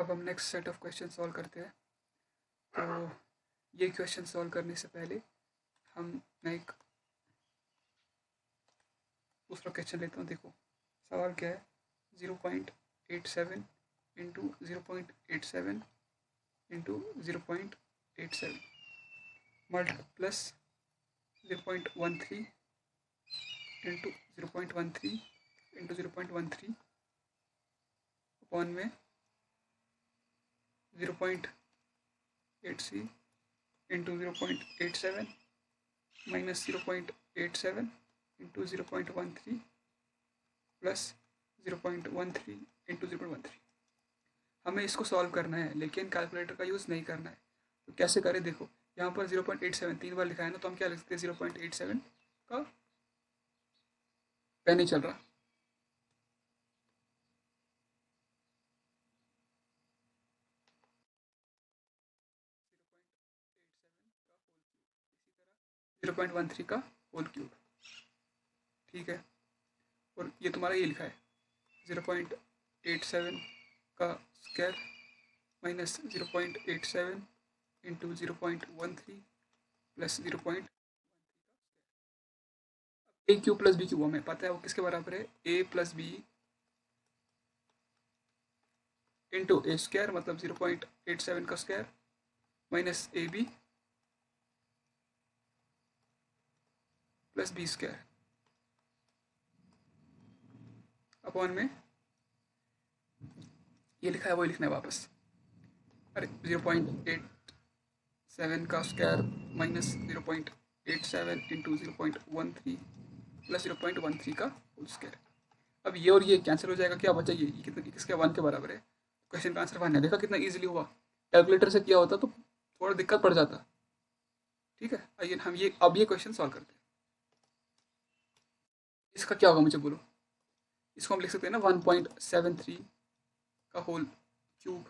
अब हम next set of question solve करते हैं। तो ये क्वेश्चन सॉल्व करने से पहले मैं एक दूसरा क्वेश्चन लेता हूँ। देखो सवाल क्या है, 0.87 into 0.87 into 0.87 plus 0.13 into 0.13 into 0.13 upon में 0.83 into 0.87 minus 0.87 into 0.13 plus 0.13 into 0.13। हमें इसको सॉल्व करना है लेकिन कैलकुलेटर का यूज़ नहीं करना है। तो कैसे करें, देखो यहाँ पर 0.87 3 बार लिखा है ना, तो हम क्या लिख सकते हैं, 0.87 का पेन नहीं चल रहा, इसी तरह 0.13 का होल क्यूब, ठीक है। और ये तुम्हारा ये लिखा है 0.87 का square minus 0.87 into 0.13 plus 0. A cube plus b cube हमें पता है वो किसके बराबर है, a plus b into a square मतलब 0.87 का square minus a b plus b square upon में ये लिखा है वो लिखना है वापस। अरे 0.87 का स्क्वायर माइनस 0.87 इंटू 0.13 प्लस 0.13 का होल स्क्वायर। अब ये और ये कैंसिल हो जाएगा, क्या बचा ये कितना, किसके 1 के बराबर है। क्वेश्चन का आंसर 1 है। देखा कितना इजीली हुआ, कैलकुलेटर से किया होता तो थोड़ा दिक्कत पड़ जाता। ठीक है, आइए हम अब ये क्वेश्चन सॉल्व करते हैं। इसका क्या होगा मुझे बोलो। इसको हम लिख सकते हैं ना 1.73 का होल क्यूब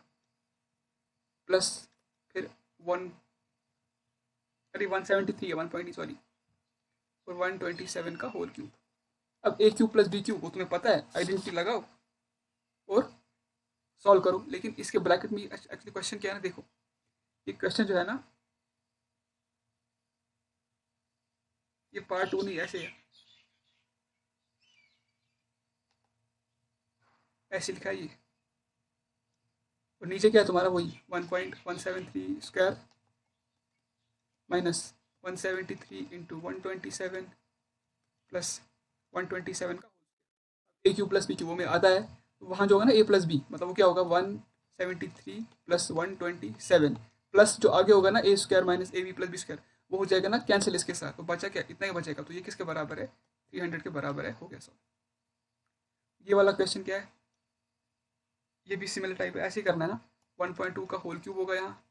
प्लस फिर 173 है 1 सॉरी और 127 का होल क्यूब। अब ए क्यूब प्लस बी क्यूब वो तुम्हें पता है, आइडेंटिटी लगाओ और सॉल्व करो। लेकिन इसके ब्रैकेट में एक्चुअली क्वेश्चन क्या है ना, देखो ये क्वेश्चन जो है ना ये पार्ट 2 नहीं, ऐसे है, ऐसे लिखा है ये। और नीचे क्या है तुम्हारा वही 1.173 स्क्वायर माइनस 173 इंटू 127 प्लस 127 का ए क्यू प्लस बी क्यू में आता है। तो वहाँ जो होगा ना ए प्लस बी मतलब वो क्या होगा 173 प्लस 127 प्लस जो आगे होगा ना a square minus a b plus b square वो हो जाएगा ना कैंसिल इसके साथ। तो बचा क्या, इतना ही बचेगा। तो ये किसके बराबर है, 300 के बराबर है। हो गया सॉल्व। ये वाला क्वेश्चन क्या है, ये भी सिमिलर टाइप है, ऐसे ही करना है ना। 1.2 का होल क्यूब होगा यहाँ,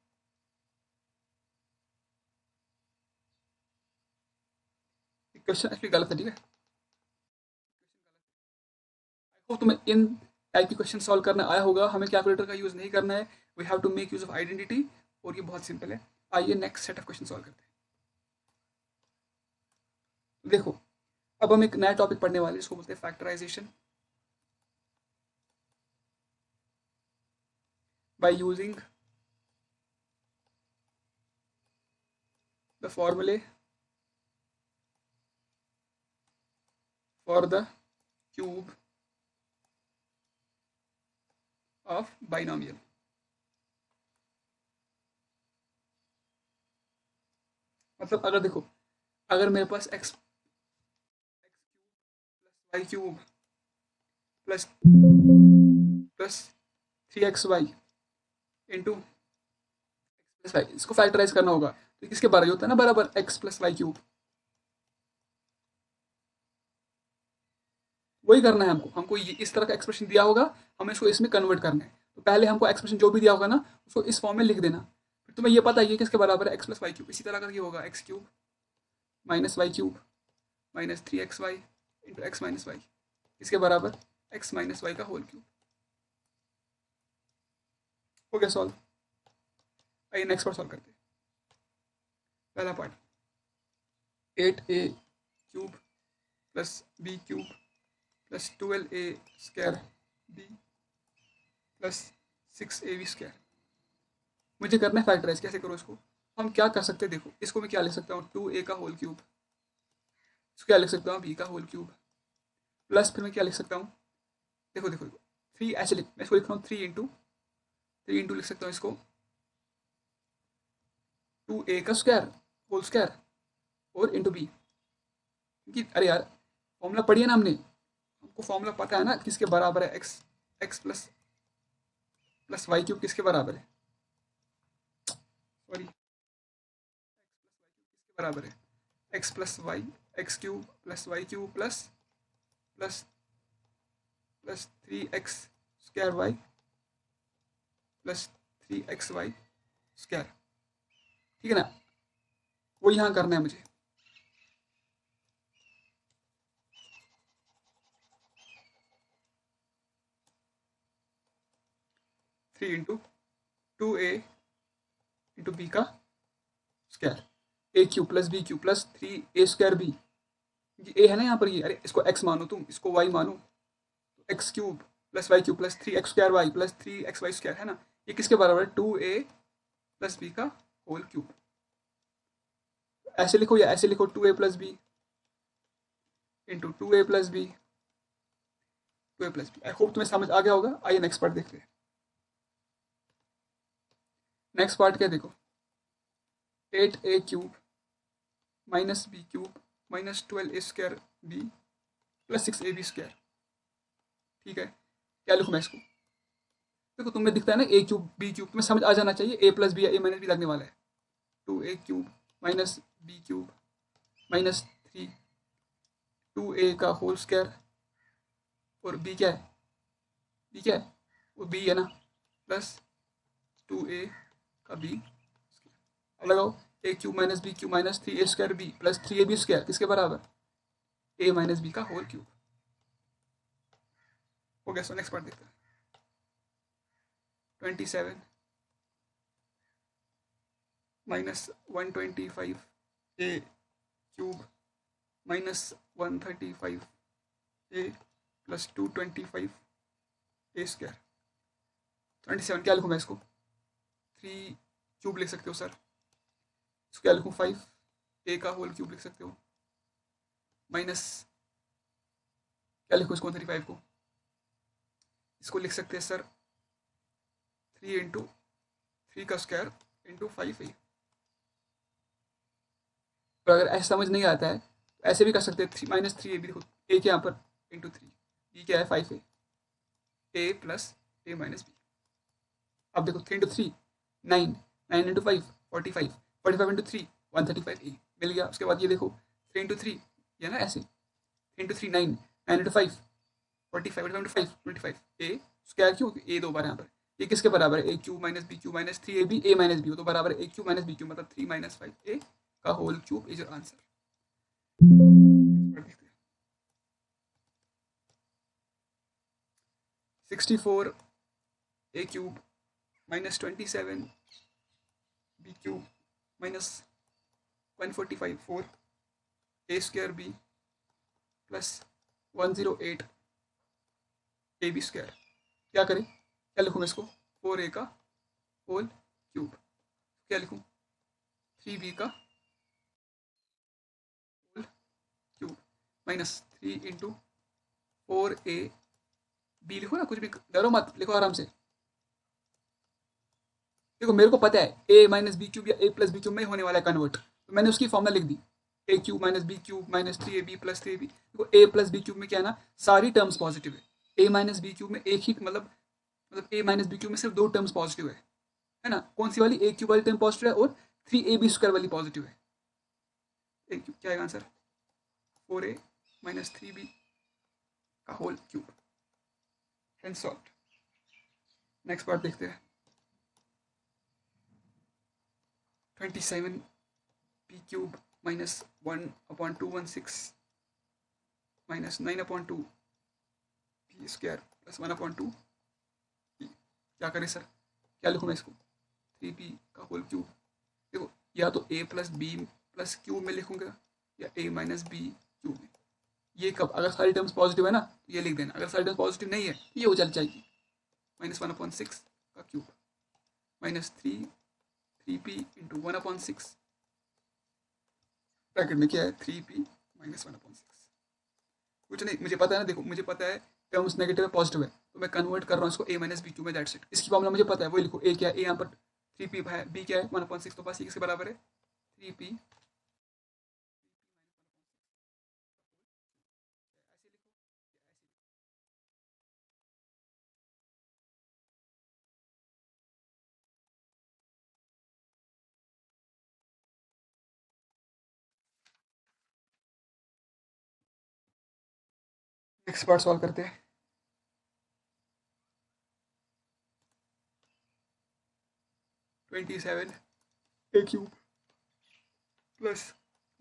क्वेश्चन एक्चुअली गलत है, ठीक है। होप तुम्हें इन टाइप की क्वेश्चन सॉल्व करना आया होगा। हमें कैलकुलेटर का यूज़ नहीं करना है, we have to make use of identity. और ये बहुत सिंपल है। आइए next set of question solve करते हैं। देखो अब हम एक नया टॉपिक पढ़ने वाले हैं, इसको बोलते हैं factorisation by using the formulae for the cube of binomial. मतलब अगर देखो, अगर मेरे पास x y cube plus plus 3xy into plus y, इसको फैक्टराइज करना होगा तो किसके बराबर होता है ना, बराबर एक्स प्लस वाई क्यूब। वही करना है हमको इस तरह का एक्सप्रेशन दिया होगा, हमें इसको इसमें कन्वर्ट करना है। तो पहले हमको एक्सप्रेशन जो भी दिया होगा ना उसको इस फॉर्म में लिख देना। फिर तुम्हें ये पता है ये किसके बराबर है, एक्स प्लस वाई क्यूब। इसी तरह करके होगा x cube minus y cube minus 3xy into x minus y, इसके बराबर एक्स माइनस वाई का होल क्यूब। हो गया सॉल्व। आइए नेक्स्ट पार्ट सॉल्व करते हैं। पहला part 8a cube plus b cube plus 12a square b plus 6ab²। मुझे करना है फैक्टराइज, कैसे करो इसको? हम क्या कर सकते हैं, देखो इसको मैं क्या लिख सकता हूँ, 2a², इसको क्या लिख सकता हूँ, b², प्लस फिर मैं क्या लिख सकता हूँ, देखो देखो देखो 3 ऐसे मैं इसको लिख रहा हूँ 3 इंटू लिख सकता हूँ इसको 2a² और इंटू b, क्योंकि अरे यार फॉर्मूला पढ़ी है ना हमने, हमको फॉर्मूला पता है ना किसके बराबर है, एक्स प्लस वाई क्यूब किसके बराबर है, सॉरी किसके बराबर है, x plus y, x³ plus y³ plus plus plus 3x² y plus 3xy²। ठीक है ना, वो यहाँ करना है मुझे। Three into 2a into b² a³ plus b³ plus 3a² b, a है ना यहाँ पर, ये अरे इसको x मानो तुम, इसको y मानो, x³ plus y³ plus 3x² y plus 3xy² है ना, ये किसके बराबर है, 2a प्लस b²। ऐसे लिखो या ऐसे लिखो, 2a plus b into 2a plus b, 2a plus b। आई होप तुम्हें समझ आ गया होगा। आइए नेक्स्ट पार्ट देखते हैं। नेक्स्ट पार्ट क्या देखो, 8a³ minus b³ minus 12a² b plus 6ab²। ठीक है, क्या लिखूँ मैं इसको, देखो तुम्हें दिखता है ना a³ b³ तुम्हें समझ आ जाना चाहिए, a प्लस b या a माइनस b लगने वाला है। 2a³ minus b³ minus 3 2a² और b क्या है, वो b है ना, प्लस 2a का b। अब लगाओ a³ minus b³ minus 3a² b plus 3ab² किसके बराबर, a माइनस b का होल क्यूब। हो गया। सो नेक्स्ट पार्ट देखते हैं। 27 minus 125a³ minus 135a plus 225a²। 27 क्या लिखूँ मैं इसको, 3³ लिख सकते हो सर, इसको क्या लिखूँ, 5a का होल क्यूब लिख सकते हो, माइनस क्या लिखूँ इसको, 35 को, इसको लिख सकते हैं सर 3 इंटू 3² इंटू 5a। और अगर ऐसा समझ नहीं आता है तो ऐसे भी कर सकते हैं, माइनस 3a भी देखो, a के यहाँ पर इंटू 3, b क्या है 5a, a plus a minus b। अब देखो 3 इंटू 3 9, 9 इंटू 5 45, 45 इंटू 3 135a मिल गया। उसके बाद ये देखो 3 इंटू 3 ये ना ऐसे, 3 into 3 9, 9 into 5 45 into 5 25 a square, क्यों, a दो बार यहाँ पर, ये किसके बराबर है, a³ minus b³ minus 3ab a minus b, तो बराबर है a³ माइनस b³ मतलब 3 माइनस 5a का whole cube is your answer. 64 a³ minus 27 b³ minus 145 4 a² b plus 108 ab²। क्या करें, क्या लिखूँ मैं इसको, 4a का होल क्यूब, क्या लिखूँ 3b का whole cube minus 3 into 4a b, लिखो ना, कुछ भी डरो मत, लिखो आराम से। देखो मेरे को पता है a माइनस b³ या a प्लस b³ में होने वाला है कन्वर्ट, तो मैंने उसकी फॉर्मूला लिख दी, a³ minus b³ minus 3ab plus 3ab। देखो a प्लस b³ में क्या है ना, सारी टर्म्स पॉजिटिव है, a माइनस b³ में एक ही मतलब a माइनस b³ में सिर्फ 2 टर्म्स पॉजिटिव है ना, कौन सी वाली, a³ वाली टर्म पॉजिटिव है और 3ab² वाली पॉजिटिव है। क्या है आंसर, 4a माइनस 3b का whole cube. Hence solved. Next part देखते हैं। 27 p³ minus 1/216 minus 9/2 p² plus 1/2 p। क्या करें सर, क्या लिखूँ मैं इसको, 3p का होल क्यूब। देखो या तो a plus b plus cube में लिखूँगा या a माइनस b क्यूब में। ये कब, अगर सारी टर्म्स पॉजिटिव है ना तो ये लिख देना, अगर सारी टर्म्स पॉजिटिव नहीं है तो ये हो चल जाएगी, -1/6 का cube minus 3p into 1/6 bracket में क्या है 3p माइनस 1/6। कुछ नहीं, मुझे पता है ना, देखो मुझे पता है टर्म्स नेगेटिव है पॉजिटिव है, तो मैं कन्वर्ट कर रहा हूँ इसको a माइनस बी क्यू में, दैट्स इट। इसकी फॉर्मूला मुझे पता है, वही लिखो। a क्या है, a यहाँ पर 3p है, b क्या है 1/6, तो बस ये किसके बराबर है 3p। नेक्स्ट पार्ट सॉल्व करते हैं। 27 a cube plus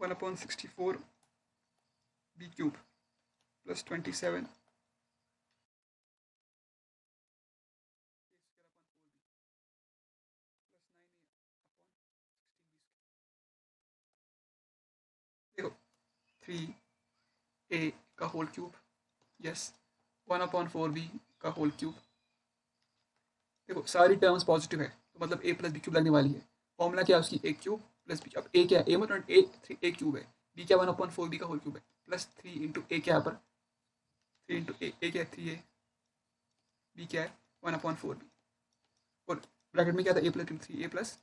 1/64 b cube plus 27 देखो 3a का होल क्यूब, यस 1/4b का होल क्यूब। देखो सारी टर्म्स पॉजिटिव है, तो मतलब a प्लस बी क्यूब लगने वाली है। फॉर्मूला क्या है उसकी, a क्यूब प्लस बी। अब a क्या है, a मतलब a 3a क्यूब है, b क्या 1/4b का होल क्यूब है, प्लस 3 इंटू a क्या है पर 3 इंटू a क्या है 3a, b क्या है 1/4b, और ब्रैकेट में क्या था a प्लस 3a प्लस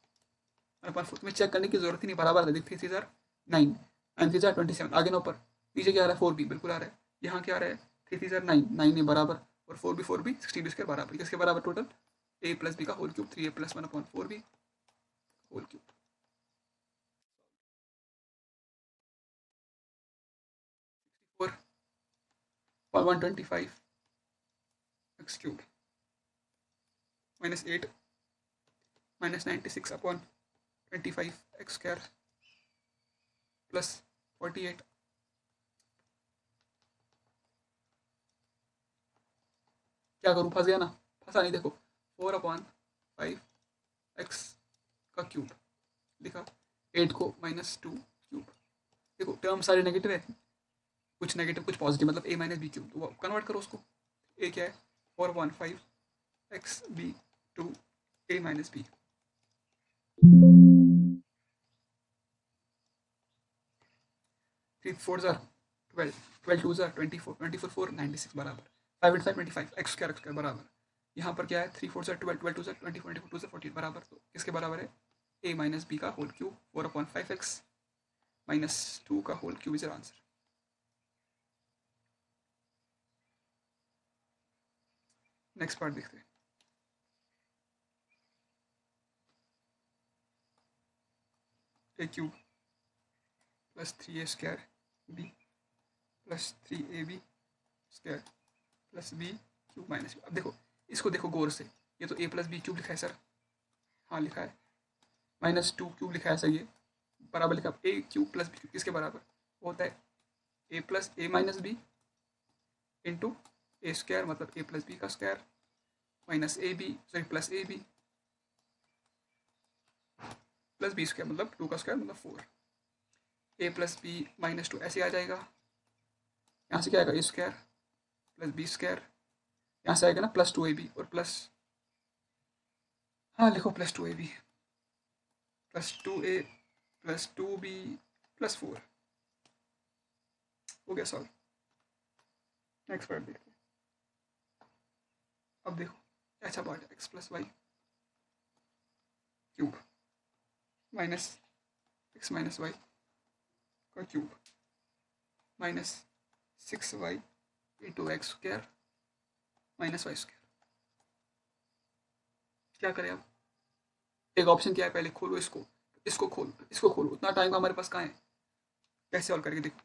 1/4। तुम्हें चेक करने की जरूरत ही नहीं, बराबर है। देखते 3 9 9 3 27, आगे ना ऊपर, नीचे क्या आ रहा है 4b बिल्कुल आ रहा है। यहाँ क्या आ रहा है 3 3 9 9 है बराबर, और 4b 16 इसके बराबर, किसके बराबर टोटल a प्लस बी का whole cube 3a plus 1/4b whole cube. और 125 x cube minus 8 minus 96/25 x square plus 48। क्या करूँ, फंस गया ना, फंसा नहीं। देखो 4/5 एक्स का क्यूब लिखा, 8 को -2 क्यूब। देखो टर्म सारे नेगेटिव है, कुछ नेगेटिव कुछ पॉजिटिव, मतलब a माइनस बी क्यूब, तो कन्वर्ट करो उसको। a क्या है 4/15 x b two a minus b. 3 4 12, 12 2 24, 24 4 96 बराबर 5 5 25 एक्स स्क्वायर बराबर। यहाँ पर क्या है 3 4 12, 12 2 24, 24 2 14 बराबर, तो किसके बराबर है a माइनस बी का होल क्यूब 4/5 एक्स माइनस 2 का whole cube is answer. Next part देखते हैं। a cube plus 3a square b plus 3ab square plus b cube minus. अब देखो इसको देखो गौर से, ये तो a प्लस बी क्यूब लिखा है सर, हाँ लिखा है, -2 क्यूब लिखा है सर, ये बराबर लिखा a cube plus b cube किसके बराबर होता है a plus a minus b into a square, मतलब a प्लस बी का square minus a b sorry plus a b plus b square, मतलब 2 का स्क्वायर मतलब 4। a प्लस बी -2 ऐसे आ जाएगा, यहाँ से क्या आएगा a square plus b square, यहाँ से आएगा ना +2ab और प्लस, हाँ लिखो +2ab plus 2a plus 2b plus 4। हो गया सॉल्व। नेक्स्ट पार्ट देखते हैं। अब देखो अच्छा पार्ट है, x plus y cube minus x minus y का cube -6y into x square minus y square. क्या करें अब, एक ऑप्शन क्या है, पहले खोलो इसको, इसको खोलो, इसको खोलो, उतना टाइम हमारे पास कहाँ है, कैसे सॉल्व करके देखो।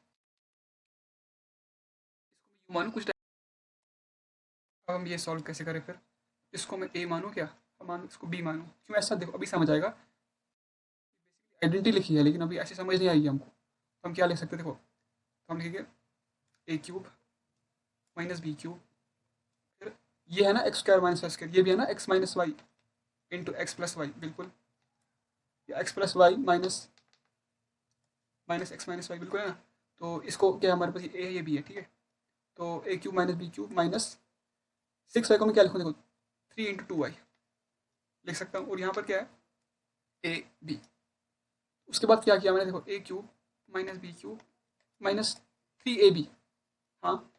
इसको मैं यू मानूँ कुछ टाइम, अब हम ये सॉल्व कैसे करें फिर, इसको मैं ए मानूँ क्या, मानूँ इसको बी मानूँ, क्यों ऐसा, देखो अभी समझ आएगा। आइडेंटिटी लिखी है लेकिन अभी ऐसे समझ नहीं आएगी हमको, तो हम क्या लिख सकते हैं, देखो तो हम लिखेंगे a cube minus b cube, फिर ये है ना x square minus y square, ये भी है ना x minus y into x plus y, बिल्कुल या x plus y minus minus x minus y, बिल्कुल है ना। तो इसको क्या हमारे पास ए है ये बी है, ठीक है। तो a cube minus b cube minus 6y को मैं क्या लिखूँ, देखो 3 इंटू 2y लिख सकता हूँ। और यहाँ पर क्या है, ए बी। उसके बाद क्या किया मैंने, देखो a cube minus b cube minus 3ab। हाँ,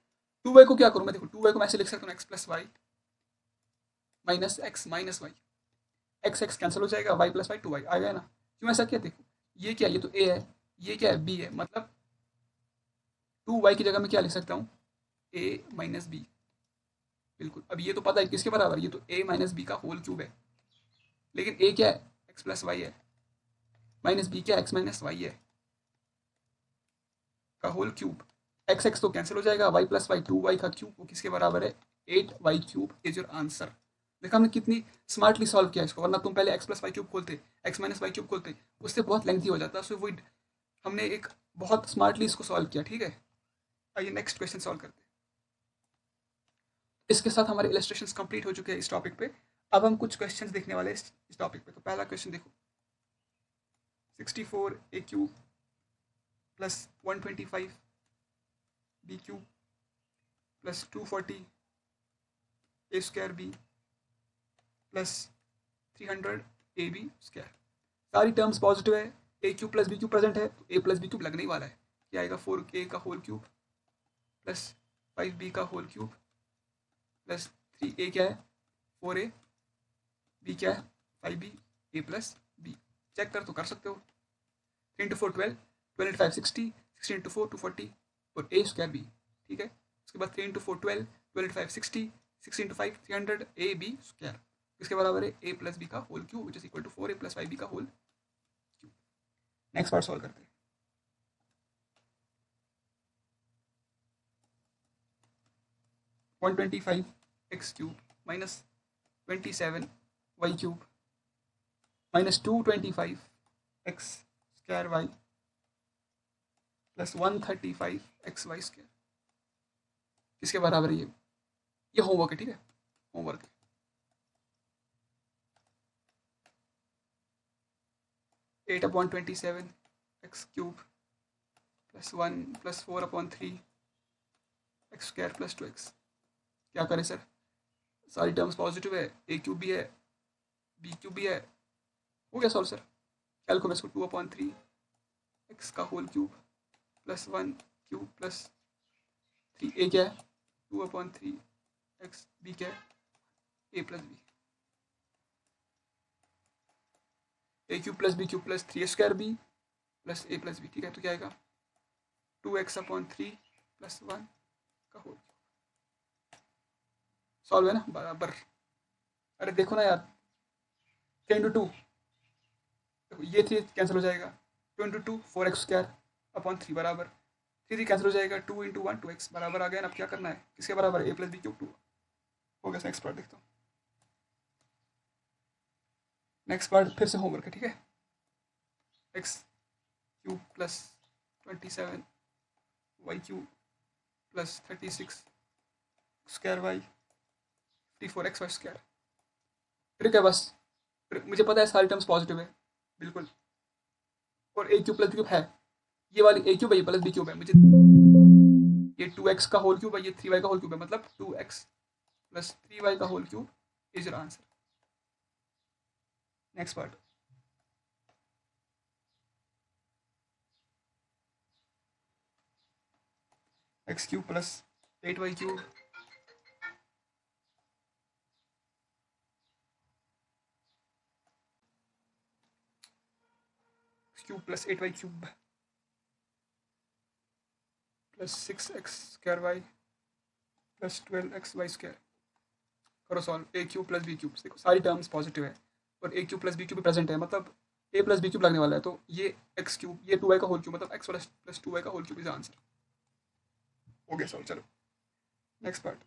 2y को क्या करूँ मैं, देखो 2y को मैं ऐसे लिख सकता हूँ x plus y minus x minus y. X x cancel हो जाएगा, वाई प्लस वाई 2y आ गया ना। क्यों ऐसा किया, देखो ये क्या, ये तो ए है, ये क्या है, बी है, मतलब 2y की जगह मैं क्या लिख सकता हूँ, ए माइनस बी। बिल्कुल, अब ये तो पता है किसके बराबर, ये तो ए माइनस बी का होल क्यूब है। लेकिन ए क्या है, एक्स प्लस वाई है, माइनस बी क्या, एक्स माइनस वाई है का होल क्यूब। एक्स एक्स तो कैंसिल हो जाएगा, वाई प्लस वाई 2y का क्यूब, वो किसके बराबर है, 8y cube is your answer. देखा हमने कितनी स्मार्टली सॉल्व किया इसको, वरना तुम पहले एक्स प्लस वाई क्यूब खोलते, एक्स माइनस वाई क्यूब खोलते, उससे बहुत लेंथी हो जाता। सो वो हमने एक बहुत स्मार्टली इसको सॉल्व किया। ठीक है, आइए नेक्स्ट क्वेश्चन सॉल्व करते हैं। इसके साथ हमारे इलस्ट्रेशंस कंप्लीट हो चुके हैं इस टॉपिक पे। अब हम कुछ क्वेश्चंस देखने वाले हैं इस टॉपिक पे। तो पहला क्वेश्चन देखो, 64a cube plus 125 b cube plus 240 a square b plus 300 a b square. सारी टर्म्स पॉजिटिव है, a cube plus b cube present है, तो ए प्लस बी क्यूब लगने ही वाला है। क्या आएगा, 4a का होल क्यूब प्लस 5b का होल क्यूब प्लस 3a क्या है, 4a, बी क्या है, 5b, ए प्लस बी। चेक कर तो कर सकते हो। 3 इंटू 4 12, 12 इंटू 5 60, 60 इंटू 4 240 और ए स्क्वायर बी। ठीक है, उसके बाद 3 into 4 12, 12 into 5 60, 60 into 5 300 a b square. इसके बराबर है ए प्लस बी का whole cube which is equal to 4a plus 5b का whole cube. Next part solve करते हैं। One 125 x cube minus 27 y cube minus 225 x square y plus 135 x y square किसके बराबर है ये homework है। ठीक है, होमवर्क है। 8/27 x cube plus 1 plus 4/3 x square plus 2x। क्या करें सर, सारी टर्म्स पॉजिटिव है, ए क्यूब भी है, बी क्यूब भी है, हो गया सॉल्व सर। कैलकुलेट इसको 2/3 एक्स का whole cube plus 1 cube plus 3 a क्या है, 2/3 एक्स, बी क्या है, a plus b, a cube plus b cube plus 3 square b plus a plus b. ठीक है, तो क्या आएगा, 2x/3 प्लस 1 का होल। सॉल्व है ना बराबर। अरे देखो ना यार, 10 इंटू 2, देखो ये 3 कैंसिल हो जाएगा, 2 इंटू 2 4x स्क्वायर अपॉन 3 बराबर 3 कैंसिल हो जाएगा, 2 इंटू 1 2x बराबर आ गया ना। अब क्या करना है, किसके बराबर है, ए प्लस बी क्यूब 2। हो गया। नेक्स्ट पार्ट देखता हूँ। नेक्स्ट पार्ट फिर से होमवर्क है। ठीक है, x cube plus 27 y cube plus 36 square y 54 x y square. Trick है बस, मुझे पता है सारी टर्म्स पॉजिटिव है बिल्कुल, और a cube plus b cube है, ये वाली ए क्यूब है, ये प्लस बी क्यूब है, मुझे ये 2x का होल क्यूब है, ये 3y का होल क्यूब है, मतलब 2x प्लस 3y का whole cube is your answer. Next part, x cube plus 8y cube cube plus 8y cube plus 6x square y plus 12x y square. करो solve, a cube plus b cube, देखो सारी terms positive है और a cube plus b cube भी present है, मतलब ए plus b cube लगने वाला है। तो ये एक्स क्यूब, ये 2y का होल क्यूब, मतलब एक्स प्लस 2y का होल क्यूब इज आंसर। हो गया सॉल्व। चलो next part,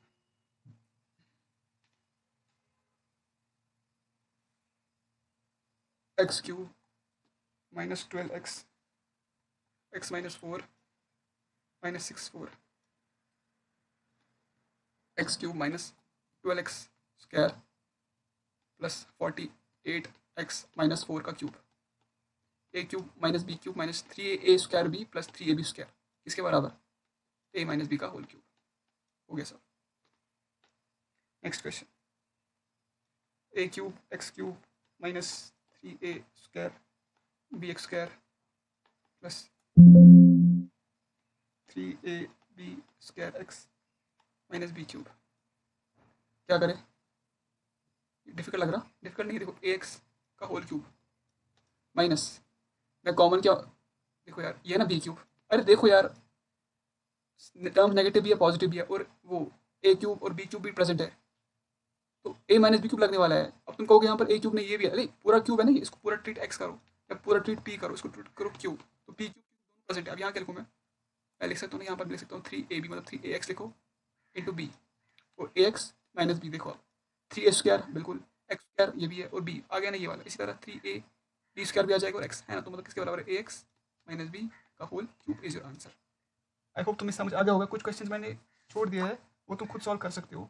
x cube minus 12x x minus 4 minus 6 4 x cube minus 12x square plus 48x minus 4 का cube, a cube minus b cube minus 3a square b plus 3ab square किसके बराबर, a minus b का whole cube. हो गया sir. Next question, a cube x cube minus 3a² bx² plus 3ab² x minus b³ क्या करें? Difficult लग रहा? Difficult नहीं, देखो ax का होल क्यूब माइनस, मैं कॉमन क्या, देखो यार ये ना b³, अरे देखो यार टर्म नेगेटिव भी है पॉजिटिव भी है, और वो a³ और b³ भी प्रेजेंट है, तो a माइनस b³ लगने वाला है। अब तुम कहोगे यहाँ पर a³ नहीं, ये भी है, अरे पूरा क्यूब है ना ये, इसको पूरा ट्रीट x करो या पूरा ट्रीट p करो, इसको ट्रीट करो क्यूब, तो p³ दोनों प्रेजेंट है। अब यहाँ क्या लिखूँ मैं लिख सकता हूँ यहाँ पर लिख सकता हूँ 3ab मतलब 3ax लिखो इंटू b, और ax माइनस b, देखो आप 3a² बिल्कुल, x² ये भी है, और b आ गया ना ये वाला, इसी तरह 3ab² भी आ जाएगा और x है ना, तो मतलब किसके बराबर है ax माइनस b का whole cube is your answer. I hope तुम्हें समझ आ गया होगा। कुछ क्वेश्चंस मैंने छोड़ दिया है, वो तुम खुद सॉल्व कर सकते हो।